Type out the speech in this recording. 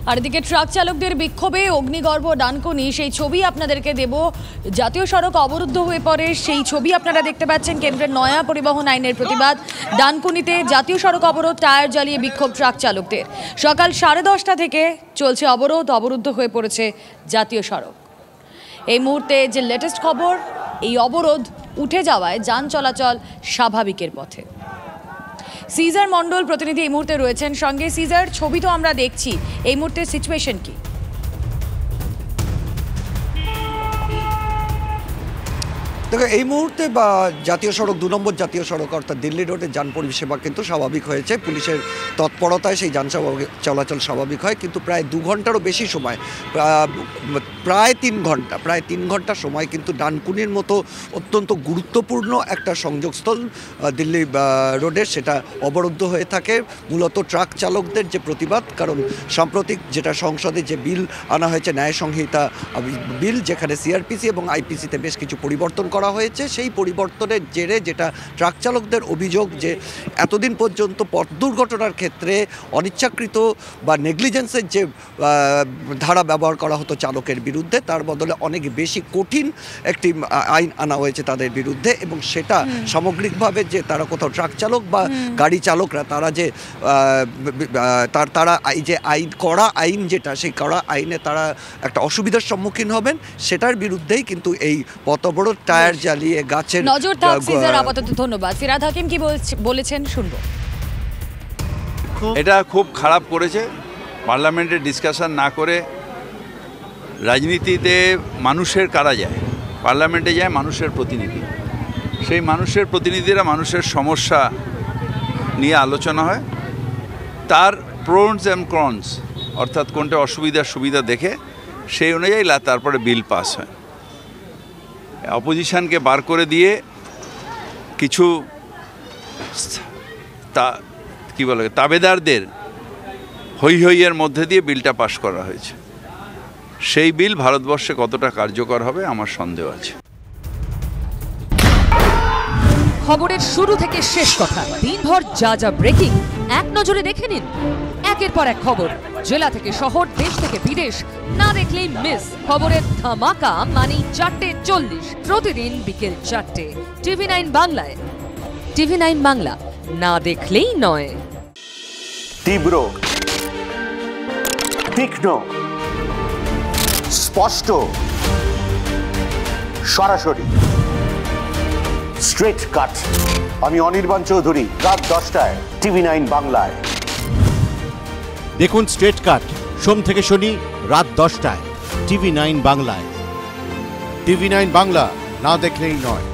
আর এদিকে ট্রাক চালকদের বিক্ষোভে অগ্নিগর্ভ ডানকুনি, সেই ছবি আপনাদেরকে দেব। জাতীয় সড়ক অবরুদ্ধ হয়ে পড়ে, সেই ছবি আপনারা দেখতে পাচ্ছেন। কেন্দ্রের নয়া পরিবহন আইনের প্রতিবাদ, ডানকুনিতে জাতীয় সড়ক অবরোধ, টায়ার জ্বালিয়ে বিক্ষোভ ট্রাক চালকদের। সকাল 10:30 থেকে চলছে অবরোধ, অবরুদ্ধ হয়ে পড়েছে জাতীয় সড়ক। এই মুহূর্তে যে লেটেস্ট খবর, এই অবরোধ উঠে যাওয়ায় যান চলাচল স্বাভাবিকের পথে। সিজার মণ্ডল প্রতিনিধি এই মুহূর্তে রয়েছেন সঙ্গে। সিজার, ছবি তো আমরা দেখছি, এই মুহূর্তে সিচুয়েশন কি? দেখো, এই মুহূর্তে জাতীয় সড়ক 2 নম্বর জাতীয় সড়ক অর্থাৎ দিল্লি রোডের যান পরিষেবা কিন্তু স্বাভাবিক হয়েছে। পুলিশের তৎপরতায় সেই যান চলাচল স্বাভাবিক হয়, কিন্তু প্রায় 2 ঘন্টারও বেশি সময়, প্রায় 3 ঘন্টা সময় কিন্তু ডানকুনির মতো অত্যন্ত গুরুত্বপূর্ণ একটা সংযোগস্থল দিল্লি রোডের, সেটা অবরুদ্ধ হয়ে থাকে। মূলত ট্রাক চালকদের যে প্রতিবাদ, কারণ সাম্প্রতিক যেটা সংসদে যে বিল আনা হয়েছে, ন্যায় সংহিতা বিল, যেখানে সিআরপিসি এবং আইপিসিতে বেশ কিছু পরিবর্তন করা হয়েছে, সেই পরিবর্তনের জেরে যেটা ট্রাক চালকদের অভিযোগ যে এতদিন পর্যন্ত পথ দুর্ঘটনার ক্ষেত্রে অনিচ্ছাকৃত বা নেগলিজেন্সের যে ধারা ব্যবহার করা হতো চালকের বিরুদ্ধে, তার বদলে অনেক বেশি কঠিন একটি আইন আনা হয়েছে তাদের বিরুদ্ধে। এবং সেটা সামগ্রিকভাবে যে তারা কোথাও ট্রাক চালক বা গাড়ি চালকরা তারা যে তারা এই যে কড়া আইন, যেটা সেই কড়া আইনে তারা একটা অসুবিধার সম্মুখীন হবেন, সেটার বিরুদ্ধেই কিন্তু এই পথ অবরোধ, টায়ার জ্বালিয়ে গাছের নজর থাক। সিজার, আপাতত ধন্যবাদ। ফিরাদ হাকিম কি বলেছেন শুনবো। এটা খুব খারাপ করেছে, পার্লামেন্টে ডিসকাশন না করে। রাজনীতিতে মানুষের কারা যায়? পার্লামেন্টে যায় মানুষের প্রতিনিধি। সেই মানুষের প্রতিনিধিরা মানুষের সমস্যা নিয়ে আলোচনা হয়, তার প্রোনস অ্যান্ড কনস অর্থাৎ কোনটা অসুবিধা সুবিধা দেখে সেই অনুযায়ী তারপরে বিল পাস হয়। অপোজিশনকে বার করে দিয়ে কিছু কি বলে তাবেদারদের হইয়ের মধ্যে দিয়ে বিলটা পাস করা হয়েছে। সেই বিল ভারতবর্ষে কতটা কার্যকর হবে আমার সন্দেহ আছে। খবরের শুরু থেকে শেষ কথা, দিনভর যা যা ব্রেকিং এক নজরে দেখে নিন। একের পর এক খবর, জেলা থেকে শহর, দেশ থেকে বিদেশ, না দেখলেই মিস। খবরের ধামাকা মানে 4:40 প্রতিদিন বিকেল 4টে, TV9 বাংলায়। TV9 বাংলা, না দেখলেই নয়। তীব্র, তীক্ষ্ণ, স্পষ্ট, সরাসরি, স্ট্রেট কাট। আমি অনির্বাণ চৌধুরী, রাত 10টায় TV9 বাংলায়। দেখুন স্ট্রেট কাট সোম থেকে শনি রাত 10টায় TV9 বাংলায়। TV9 বাংলা, না দেখলেই নয়।